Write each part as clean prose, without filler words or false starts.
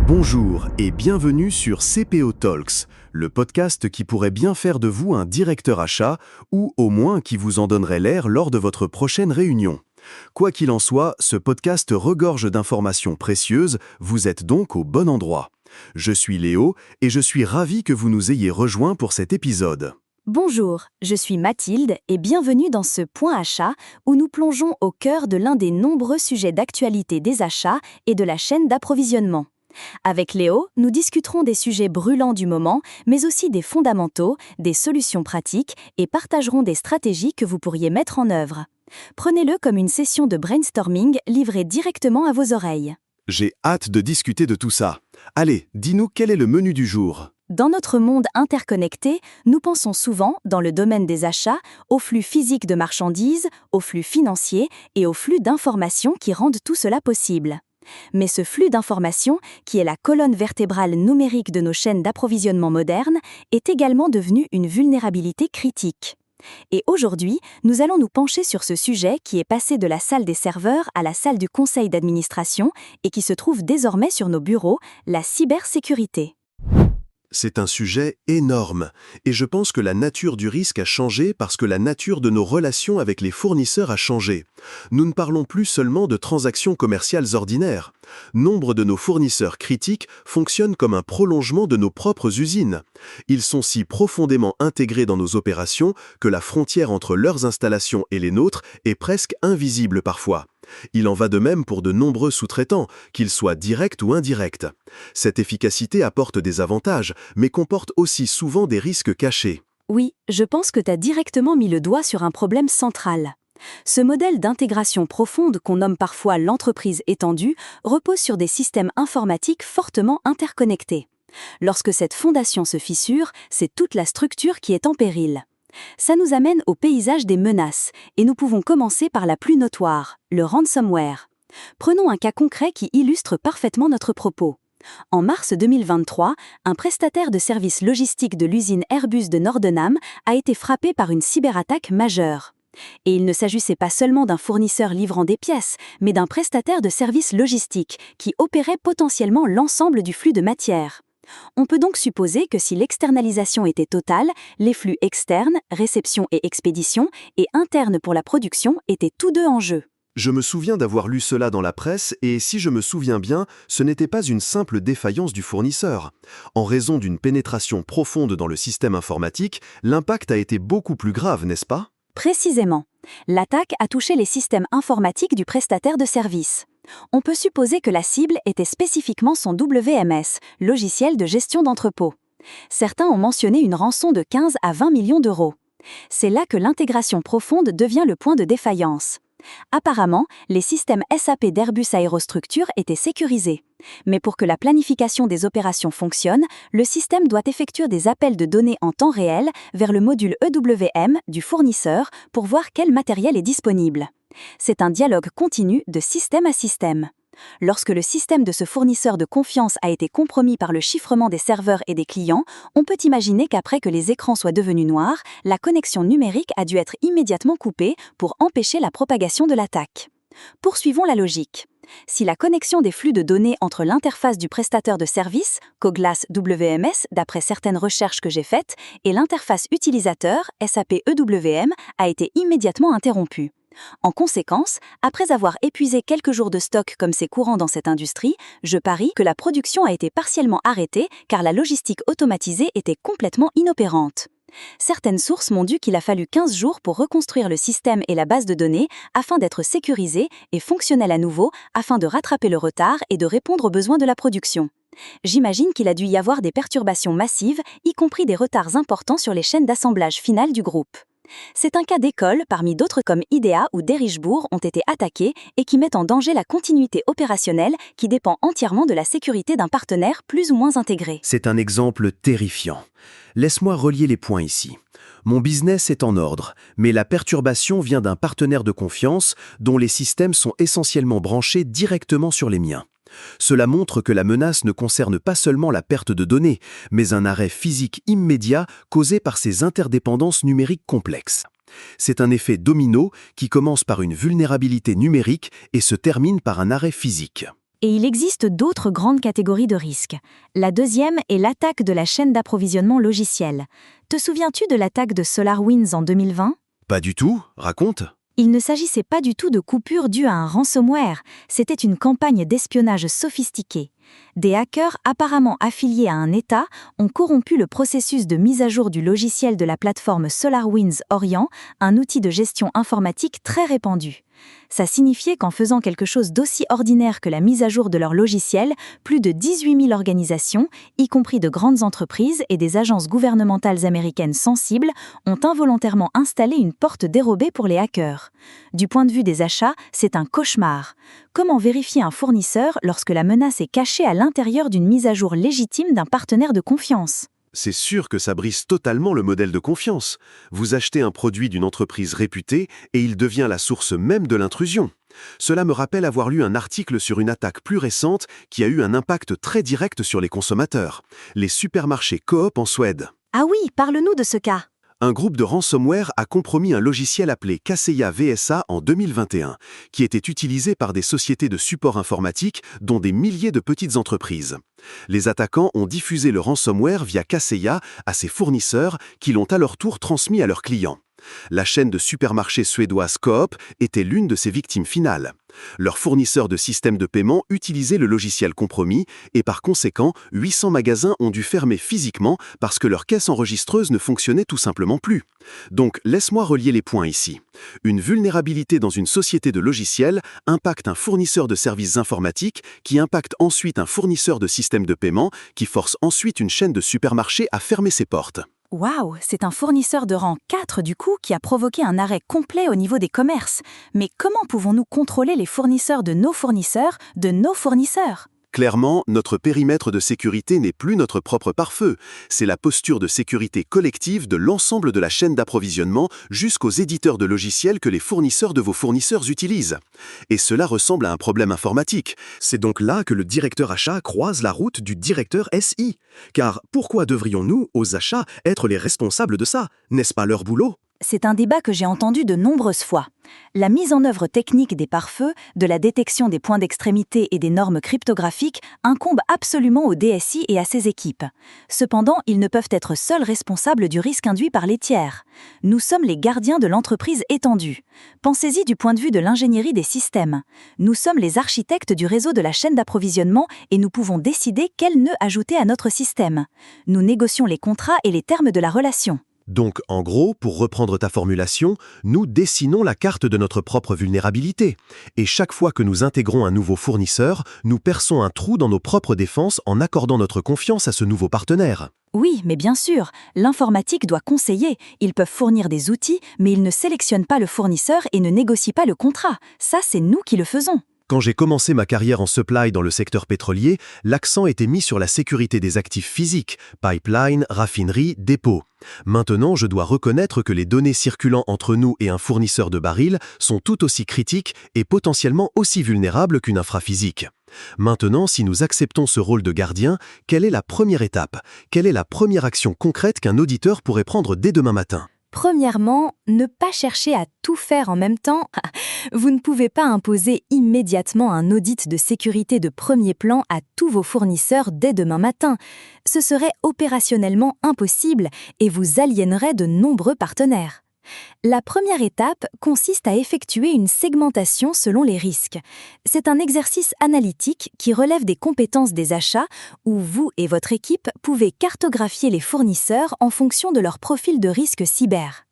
Bonjour et bienvenue sur CPO Talks, le podcast qui pourrait bien faire de vous un directeur achat ou au moins qui vous en donnerait l'air lors de votre prochaine réunion. Quoi qu'il en soit, ce podcast regorge d'informations précieuses, vous êtes donc au bon endroit. Je suis Léo et je suis ravi que vous nous ayez rejoints pour cet épisode. Bonjour, je suis Mathilde et bienvenue dans ce Point Achat où nous plongeons au cœur de l'un des nombreux sujets d'actualité des achats et de la chaîne d'approvisionnement. Avec Léo, nous discuterons des sujets brûlants du moment, mais aussi des fondamentaux, des solutions pratiques et partagerons des stratégies que vous pourriez mettre en œuvre. Prenez-le comme une session de brainstorming livrée directement à vos oreilles. J'ai hâte de discuter de tout ça. Allez, dis-nous quel est le menu du jour. Dans notre monde interconnecté, nous pensons souvent, dans le domaine des achats, aux flux physiques de marchandises, aux flux financiers et aux flux d'informations qui rendent tout cela possible. Mais ce flux d'informations, qui est la colonne vertébrale numérique de nos chaînes d'approvisionnement modernes, est également devenu une vulnérabilité critique. Et aujourd'hui, nous allons nous pencher sur ce sujet qui est passé de la salle des serveurs à la salle du conseil d'administration et qui se trouve désormais sur nos bureaux, la cybersécurité. C'est un sujet énorme, et je pense que la nature du risque a changé parce que la nature de nos relations avec les fournisseurs a changé. Nous ne parlons plus seulement de transactions commerciales ordinaires. Nombre de nos fournisseurs critiques fonctionnent comme un prolongement de nos propres usines. Ils sont si profondément intégrés dans nos opérations que la frontière entre leurs installations et les nôtres est presque invisible parfois. Il en va de même pour de nombreux sous-traitants, qu'ils soient directs ou indirects. Cette efficacité apporte des avantages, mais comporte aussi souvent des risques cachés. Oui, je pense que tu as directement mis le doigt sur un problème central. Ce modèle d'intégration profonde qu'on nomme parfois l'entreprise étendue repose sur des systèmes informatiques fortement interconnectés. Lorsque cette fondation se fissure, c'est toute la structure qui est en péril. Ça nous amène au paysage des menaces, et nous pouvons commencer par la plus notoire, le ransomware. Prenons un cas concret qui illustre parfaitement notre propos. En mars 2023, un prestataire de services logistiques de l'usine Airbus de Nordenham a été frappé par une cyberattaque majeure. Et il ne s'agissait pas seulement d'un fournisseur livrant des pièces, mais d'un prestataire de services logistiques qui opérait potentiellement l'ensemble du flux de matière. On peut donc supposer que si l'externalisation était totale, les flux externes, réception et expédition, et internes pour la production étaient tous deux en jeu. Je me souviens d'avoir lu cela dans la presse et si je me souviens bien, ce n'était pas une simple défaillance du fournisseur. En raison d'une pénétration profonde dans le système informatique, l'impact a été beaucoup plus grave, n'est-ce pas ? Précisément. L'attaque a touché les systèmes informatiques du prestataire de service. On peut supposer que la cible était spécifiquement son WMS, logiciel de gestion d'entrepôt. Certains ont mentionné une rançon de 15 à 20 millions d'euros. C'est là que l'intégration profonde devient le point de défaillance. Apparemment, les systèmes SAP d'Airbus Aérostructures étaient sécurisés. Mais pour que la planification des opérations fonctionne, le système doit effectuer des appels de données en temps réel vers le module EWM du fournisseur pour voir quel matériel est disponible. C'est un dialogue continu de système à système. Lorsque le système de ce fournisseur de confiance a été compromis par le chiffrement des serveurs et des clients, on peut imaginer qu'après que les écrans soient devenus noirs, la connexion numérique a dû être immédiatement coupée pour empêcher la propagation de l'attaque. Poursuivons la logique. Si la connexion des flux de données entre l'interface du prestataire de service, Coglas WMS d'après certaines recherches que j'ai faites, et l'interface utilisateur, SAP EWM, a été immédiatement interrompue. En conséquence, après avoir épuisé quelques jours de stock comme c'est courant dans cette industrie, je parie que la production a été partiellement arrêtée car la logistique automatisée était complètement inopérante. Certaines sources m'ont dit qu'il a fallu 15 jours pour reconstruire le système et la base de données afin d'être sécurisé et fonctionnel à nouveau afin de rattraper le retard et de répondre aux besoins de la production. J'imagine qu'il a dû y avoir des perturbations massives, y compris des retards importants sur les chaînes d'assemblage finales du groupe. C'est un cas d'école parmi d'autres comme IDEA ou Derichebourg ont été attaqués et qui mettent en danger la continuité opérationnelle qui dépend entièrement de la sécurité d'un partenaire plus ou moins intégré. C'est un exemple terrifiant. Laisse-moi relier les points ici. Mon business est en ordre, mais la perturbation vient d'un partenaire de confiance dont les systèmes sont essentiellement branchés directement sur les miens. Cela montre que la menace ne concerne pas seulement la perte de données, mais un arrêt physique immédiat causé par ces interdépendances numériques complexes. C'est un effet domino qui commence par une vulnérabilité numérique et se termine par un arrêt physique. Et il existe d'autres grandes catégories de risques. La deuxième est l'attaque de la chaîne d'approvisionnement logiciel. Te souviens-tu de l'attaque de SolarWinds en 2020 ? Pas du tout, raconte. Il ne s'agissait pas du tout de coupures dues à un ransomware, c'était une campagne d'espionnage sophistiquée. Des hackers apparemment affiliés à un État ont corrompu le processus de mise à jour du logiciel de la plateforme SolarWinds Orient, un outil de gestion informatique très répandu. Ça signifiait qu'en faisant quelque chose d'aussi ordinaire que la mise à jour de leur logiciel, plus de 18 000 organisations, y compris de grandes entreprises et des agences gouvernementales américaines sensibles, ont involontairement installé une porte dérobée pour les hackers. Du point de vue des achats, c'est un cauchemar. Comment vérifier un fournisseur lorsque la menace est cachée à l'intérieur d'une mise à jour légitime d'un partenaire de confiance ? C'est sûr que ça brise totalement le modèle de confiance. Vous achetez un produit d'une entreprise réputée et il devient la source même de l'intrusion. Cela me rappelle avoir lu un article sur une attaque plus récente qui a eu un impact très direct sur les consommateurs. Les supermarchés Coop en Suède. Ah oui, parle-nous de ce cas. Un groupe de ransomware a compromis un logiciel appelé Kaseya VSA en 2021, qui était utilisé par des sociétés de support informatique, dont des milliers de petites entreprises. Les attaquants ont diffusé le ransomware via Kaseya à ses fournisseurs, qui l'ont à leur tour transmis à leurs clients. La chaîne de supermarchés suédoise Coop était l'une de ces victimes finales. Leurs fournisseurs de systèmes de paiement utilisaient le logiciel compromis et par conséquent, 800 magasins ont dû fermer physiquement parce que leur caisse enregistreuse ne fonctionnait tout simplement plus. Donc, laisse-moi relier les points ici. Une vulnérabilité dans une société de logiciels impacte un fournisseur de services informatiques qui impacte ensuite un fournisseur de systèmes de paiement qui force ensuite une chaîne de supermarchés à fermer ses portes. Waouh, c'est un fournisseur de rang 4 du coup qui a provoqué un arrêt complet au niveau des commerces. Mais comment pouvons-nous contrôler les fournisseurs de nos fournisseurs de nos fournisseurs ? Clairement, notre périmètre de sécurité n'est plus notre propre pare-feu. C'est la posture de sécurité collective de l'ensemble de la chaîne d'approvisionnement jusqu'aux éditeurs de logiciels que les fournisseurs de vos fournisseurs utilisent. Et cela ressemble à un problème informatique. C'est donc là que le directeur achat croise la route du directeur SI. Car pourquoi devrions-nous, aux achats, être les responsables de ça ? N'est-ce pas leur boulot ? C'est un débat que j'ai entendu de nombreuses fois. La mise en œuvre technique des pare-feux, de la détection des points d'extrémité et des normes cryptographiques incombe absolument au DSI et à ses équipes. Cependant, ils ne peuvent être seuls responsables du risque induit par les tiers. Nous sommes les gardiens de l'entreprise étendue. Pensez-y du point de vue de l'ingénierie des systèmes. Nous sommes les architectes du réseau de la chaîne d'approvisionnement et nous pouvons décider quels nœuds ajouter à notre système. Nous négocions les contrats et les termes de la relation. Donc, en gros, pour reprendre ta formulation, nous dessinons la carte de notre propre vulnérabilité. Et chaque fois que nous intégrons un nouveau fournisseur, nous perçons un trou dans nos propres défenses en accordant notre confiance à ce nouveau partenaire. Oui, mais bien sûr, l'informatique doit conseiller. Ils peuvent fournir des outils, mais ils ne sélectionnent pas le fournisseur et ne négocient pas le contrat. Ça, c'est nous qui le faisons. Quand j'ai commencé ma carrière en supply dans le secteur pétrolier, l'accent était mis sur la sécurité des actifs physiques, pipeline, raffinerie, dépôt. Maintenant, je dois reconnaître que les données circulant entre nous et un fournisseur de barils sont tout aussi critiques et potentiellement aussi vulnérables qu'une infraphysique. Maintenant, si nous acceptons ce rôle de gardien, quelle est la première étape ? Quelle est la première action concrète qu'un auditeur pourrait prendre dès demain matin ? Premièrement, ne pas chercher à tout faire en même temps. Vous ne pouvez pas imposer immédiatement un audit de sécurité de premier plan à tous vos fournisseurs dès demain matin. Ce serait opérationnellement impossible et vous aliénerait de nombreux partenaires. La première étape consiste à effectuer une segmentation selon les risques. C'est un exercice analytique qui relève des compétences des achats où vous et votre équipe pouvez cartographier les fournisseurs en fonction de leur profil de risque cyber.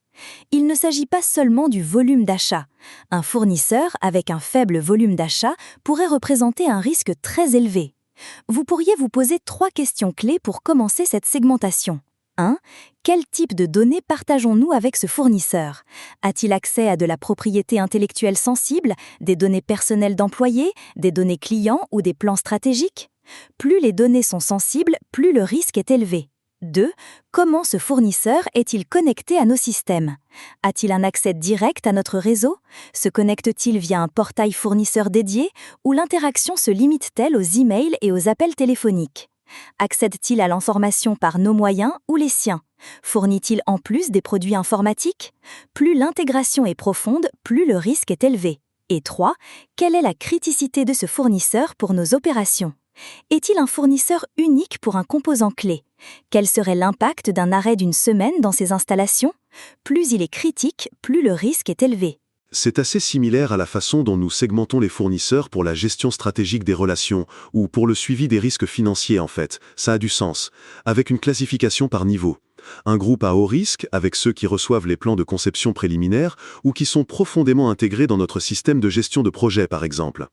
Il ne s'agit pas seulement du volume d'achat. Un fournisseur avec un faible volume d'achat pourrait représenter un risque très élevé. Vous pourriez vous poser 3 questions clés pour commencer cette segmentation. 1. Quel type de données partageons-nous avec ce fournisseur ? A-t-il accès à de la propriété intellectuelle sensible, des données personnelles d'employés, des données clients ou des plans stratégiques ? Plus les données sont sensibles, plus le risque est élevé. 2. Comment ce fournisseur est-il connecté à nos systèmes ? A-t-il un accès direct à notre réseau ? Se connecte-t-il via un portail fournisseur dédié ou l'interaction se limite-t-elle aux emails et aux appels téléphoniques ? Accède-t-il à l'information par nos moyens ou les siens ? Fournit-il en plus des produits informatiques ? Plus l'intégration est profonde, plus le risque est élevé. Et 3. Quelle est la criticité de ce fournisseur pour nos opérations? Est-il un fournisseur unique pour un composant clé? Quel serait l'impact d'un arrêt d'une semaine dans ces installations? Plus il est critique, plus le risque est élevé. C'est assez similaire à la façon dont nous segmentons les fournisseurs pour la gestion stratégique des relations, ou pour le suivi des risques financiers en fait. Ça a du sens, avec une classification par niveau. Un groupe à haut risque, avec ceux qui reçoivent les plans de conception préliminaires ou qui sont profondément intégrés dans notre système de gestion de projet par exemple.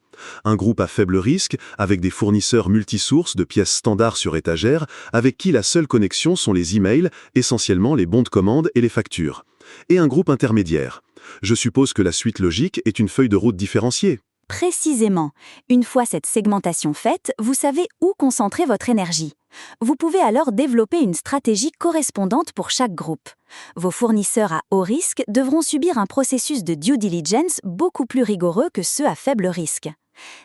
Un groupe à faible risque, avec des fournisseurs multisources de pièces standards sur étagère, avec qui la seule connexion sont les emails, essentiellement les bons de commande et les factures. Et un groupe intermédiaire. Je suppose que la suite logique est une feuille de route différenciée. Précisément. Une fois cette segmentation faite, vous savez où concentrer votre énergie. Vous pouvez alors développer une stratégie correspondante pour chaque groupe. Vos fournisseurs à haut risque devront subir un processus de due diligence beaucoup plus rigoureux que ceux à faible risque.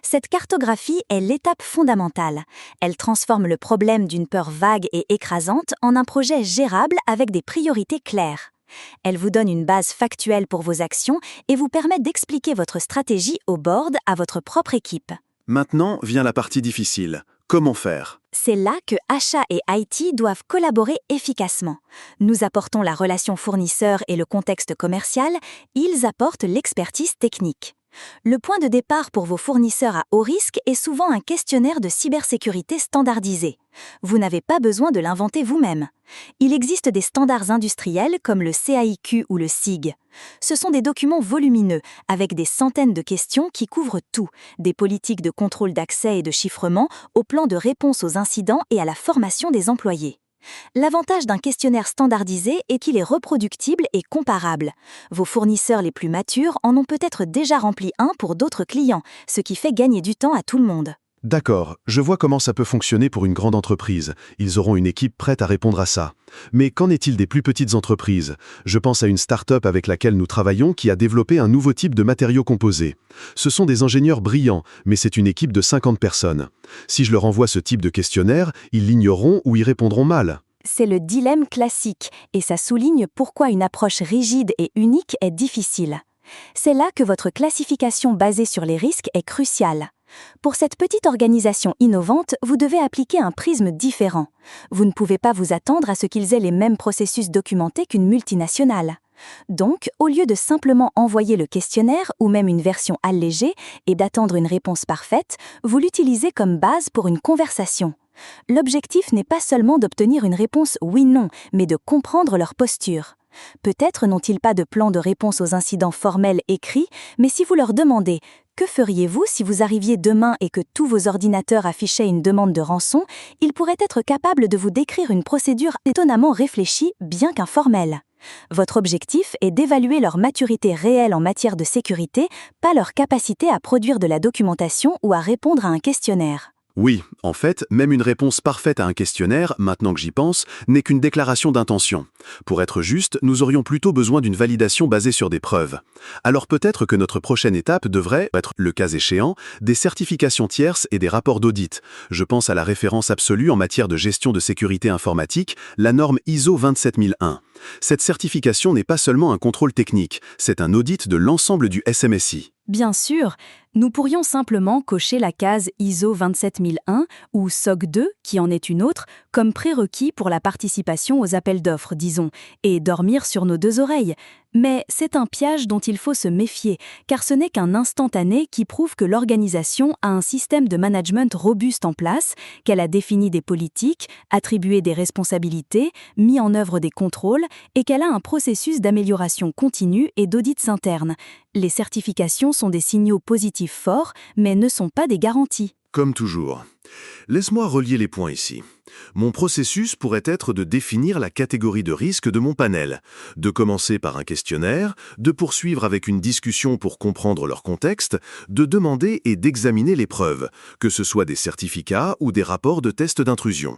Cette cartographie est l'étape fondamentale. Elle transforme le problème d'une peur vague et écrasante en un projet gérable avec des priorités claires. Elle vous donne une base factuelle pour vos actions et vous permet d'expliquer votre stratégie au board à votre propre équipe. Maintenant vient la partie difficile. Comment faire? C'est là que achat et IT doivent collaborer efficacement. Nous apportons la relation fournisseur et le contexte commercial, ils apportent l'expertise technique. Le point de départ pour vos fournisseurs à haut risque est souvent un questionnaire de cybersécurité standardisé. Vous n'avez pas besoin de l'inventer vous-même. Il existe des standards industriels comme le CAIQ ou le SIG. Ce sont des documents volumineux, avec des centaines de questions qui couvrent tout, des politiques de contrôle d'accès et de chiffrement, au plan de réponse aux incidents et à la formation des employés. L'avantage d'un questionnaire standardisé est qu'il est reproductible et comparable. Vos fournisseurs les plus matures en ont peut-être déjà rempli un pour d'autres clients, ce qui fait gagner du temps à tout le monde. D'accord, je vois comment ça peut fonctionner pour une grande entreprise. Ils auront une équipe prête à répondre à ça. Mais qu'en est-il des plus petites entreprises? Je pense à une start-up avec laquelle nous travaillons qui a développé un nouveau type de matériaux composés. Ce sont des ingénieurs brillants, mais c'est une équipe de 50 personnes. Si je leur envoie ce type de questionnaire, ils l'ignoreront ou y répondront mal. C'est le dilemme classique, et ça souligne pourquoi une approche rigide et unique est difficile. C'est là que votre classification basée sur les risques est cruciale. Pour cette petite organisation innovante, vous devez appliquer un prisme différent. Vous ne pouvez pas vous attendre à ce qu'ils aient les mêmes processus documentés qu'une multinationale. Donc, au lieu de simplement envoyer le questionnaire ou même une version allégée et d'attendre une réponse parfaite, vous l'utilisez comme base pour une conversation. L'objectif n'est pas seulement d'obtenir une réponse oui-non, mais de comprendre leur posture. Peut-être n'ont-ils pas de plan de réponse aux incidents formels écrits, mais si vous leur demandez « Que feriez-vous si vous arriviez demain et que tous vos ordinateurs affichaient une demande de rançon ?», ils pourraient être capables de vous décrire une procédure étonnamment réfléchie, bien qu'informelle. Votre objectif est d'évaluer leur maturité réelle en matière de sécurité, pas leur capacité à produire de la documentation ou à répondre à un questionnaire. Oui, en fait, même une réponse parfaite à un questionnaire, maintenant que j'y pense, n'est qu'une déclaration d'intention. Pour être juste, nous aurions plutôt besoin d'une validation basée sur des preuves. Alors peut-être que notre prochaine étape devrait être, le cas échéant, des certifications tierces et des rapports d'audit. Je pense à la référence absolue en matière de gestion de sécurité informatique, la norme ISO 27001. Cette certification n'est pas seulement un contrôle technique, c'est un audit de l'ensemble du SMSI. Bien sûr, nous pourrions simplement cocher la case ISO 27001 ou SOC 2, qui en est une autre, comme prérequis pour la participation aux appels d'offres, disons, et dormir sur nos deux oreilles. Mais c'est un piège dont il faut se méfier, car ce n'est qu'un instantané qui prouve que l'organisation a un système de management robuste en place, qu'elle a défini des politiques, attribué des responsabilités, mis en œuvre des contrôles, et qu'elle a un processus d'amélioration continue et d'audits internes. Les certifications sont des signaux positifs forts, mais ne sont pas des garanties. Comme toujours. Laisse-moi relier les points ici. Mon processus pourrait être de définir la catégorie de risque de mon panel, de commencer par un questionnaire, de poursuivre avec une discussion pour comprendre leur contexte, de demander et d'examiner les preuves, que ce soit des certificats ou des rapports de tests d'intrusion.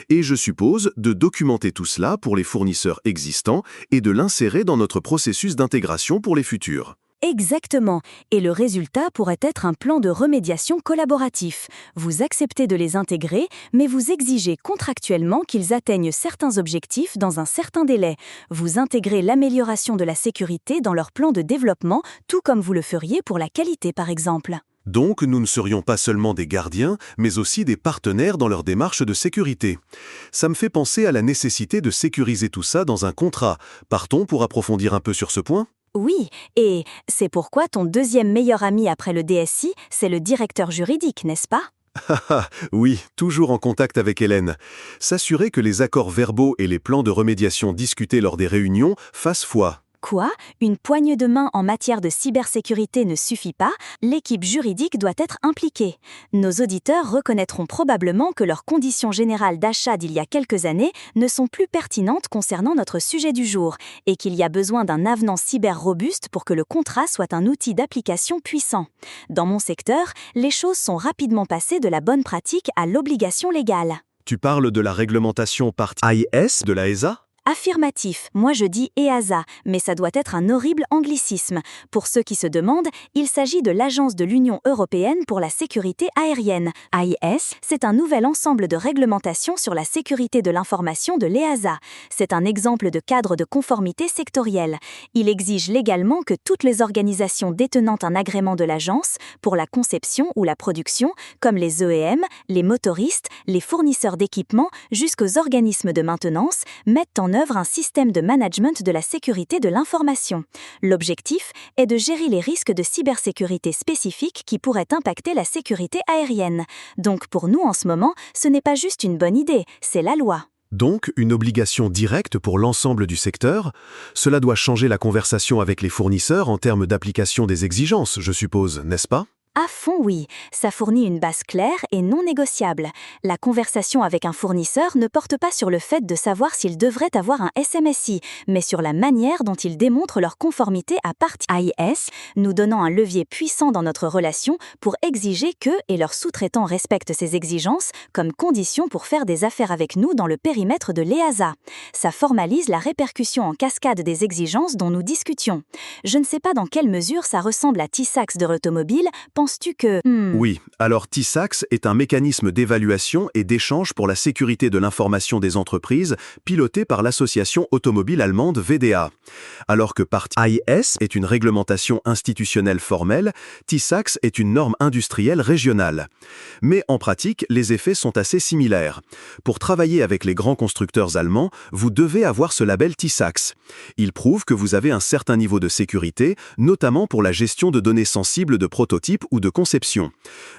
Et je suppose de documenter tout cela pour les fournisseurs existants et de l'insérer dans notre processus d'intégration pour les futurs. Exactement. Et le résultat pourrait être un plan de remédiation collaboratif. Vous acceptez de les intégrer, mais vous exigez contractuellement qu'ils atteignent certains objectifs dans un certain délai. Vous intégrez l'amélioration de la sécurité dans leur plan de développement, tout comme vous le feriez pour la qualité par exemple. Donc, nous ne serions pas seulement des gardiens, mais aussi des partenaires dans leur démarche de sécurité. Ça me fait penser à la nécessité de sécuriser tout ça dans un contrat. Partons pour approfondir un peu sur ce point? Oui, et c'est pourquoi ton deuxième meilleur ami après le DSI, c'est le directeur juridique, n'est-ce pas? Oui, toujours en contact avec Hélène. S'assurer que les accords verbaux et les plans de remédiation discutés lors des réunions fassent foi. Quoi? Une poigne de main en matière de cybersécurité ne suffit pas, l'équipe juridique doit être impliquée. Nos auditeurs reconnaîtront probablement que leurs conditions générales d'achat d'il y a quelques années ne sont plus pertinentes concernant notre sujet du jour, et qu'il y a besoin d'un avenant cyber robuste pour que le contrat soit un outil d'application puissant. Dans mon secteur, les choses sont rapidement passées de la bonne pratique à l'obligation légale. Tu parles de la réglementation par AIS de la ESA? Affirmatif, moi je dis EASA, mais ça doit être un horrible anglicisme. Pour ceux qui se demandent, il s'agit de l'Agence de l'Union européenne pour la sécurité aérienne. AIS, c'est un nouvel ensemble de réglementations sur la sécurité de l'information de l'EASA. C'est un exemple de cadre de conformité sectorielle. Il exige légalement que toutes les organisations détenant un agrément de l'agence, pour la conception ou la production, comme les OEM, les motoristes, les fournisseurs d'équipements, jusqu'aux organismes de maintenance, mettent en œuvre un système de management de la sécurité de l'information. L'objectif est de gérer les risques de cybersécurité spécifiques qui pourraient impacter la sécurité aérienne. Donc pour nous en ce moment, ce n'est pas juste une bonne idée, c'est la loi. Donc, une obligation directe pour l'ensemble du secteur? Cela doit changer la conversation avec les fournisseurs en termes d'application des exigences, je suppose, n'est-ce pas? À fond, oui. Ça fournit une base claire et non négociable. La conversation avec un fournisseur ne porte pas sur le fait de savoir s'ils devraient avoir un SMSI, mais sur la manière dont ils démontrent leur conformité à partie AIS, nous donnant un levier puissant dans notre relation pour exiger qu'eux et leurs sous-traitants respectent ces exigences comme condition pour faire des affaires avec nous dans le périmètre de l'EASA. Ça formalise la répercussion en cascade des exigences dont nous discutions. Je ne sais pas dans quelle mesure ça ressemble à TISAX de l'automobile. Penses-tu que... Oui, alors TISAX est un mécanisme d'évaluation et d'échange pour la sécurité de l'information des entreprises piloté par l'association automobile allemande VDA. Alors que part AIS est une réglementation institutionnelle formelle, TISAX est une norme industrielle régionale. Mais en pratique, les effets sont assez similaires. Pour travailler avec les grands constructeurs allemands, vous devez avoir ce label TISAX. Il prouve que vous avez un certain niveau de sécurité, notamment pour la gestion de données sensibles de prototypes ou de conception.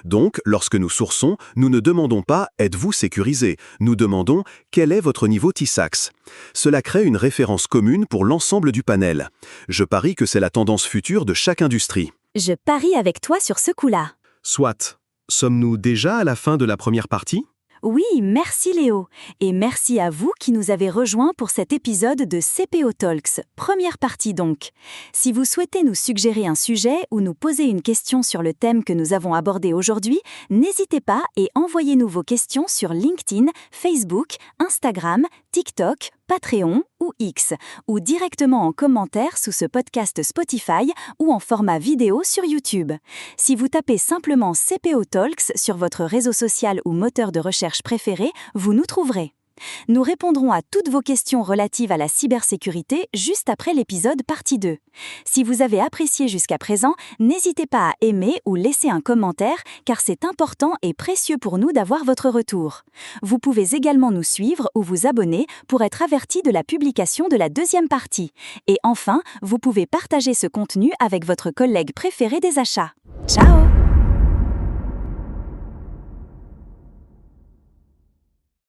Donc, lorsque nous sourçons, nous ne demandons pas « êtes-vous sécurisé ?», nous demandons « quel est votre niveau TISAX ?» Cela crée une référence commune pour l'ensemble du panel. Je parie que c'est la tendance future de chaque industrie. Je parie avec toi sur ce coup-là. Soit. Sommes-nous déjà à la fin de la première partie ? Oui, merci Léo. Et merci à vous qui nous avez rejoints pour cet épisode de CPO Talks, première partie donc. Si vous souhaitez nous suggérer un sujet ou nous poser une question sur le thème que nous avons abordé aujourd'hui, n'hésitez pas et envoyez-nous vos questions sur LinkedIn, Facebook, Instagram, TikTok, Patreon ou X, ou directement en commentaire sous ce podcast Spotify ou en format vidéo sur YouTube. Si vous tapez simplement CPO Talks sur votre réseau social ou moteur de recherche préféré, vous nous trouverez. Nous répondrons à toutes vos questions relatives à la cybersécurité juste après l'épisode partie 2. Si vous avez apprécié jusqu'à présent, n'hésitez pas à aimer ou laisser un commentaire car c'est important et précieux pour nous d'avoir votre retour. Vous pouvez également nous suivre ou vous abonner pour être averti de la publication de la deuxième partie. Et enfin, vous pouvez partager ce contenu avec votre collègue préféré des achats. Ciao!